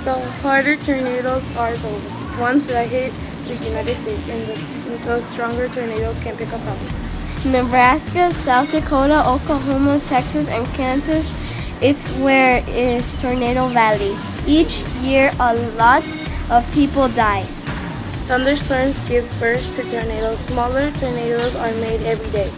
The harder tornadoes are the ones that hit the United States, and the stronger tornadoes can pick up houses. Nebraska, South Dakota, Oklahoma, Texas, and Kansas. It's where is Tornado Valley. Each year, a lot of people die. Thunderstorms give birth to tornadoes. Smaller tornadoes are made every day.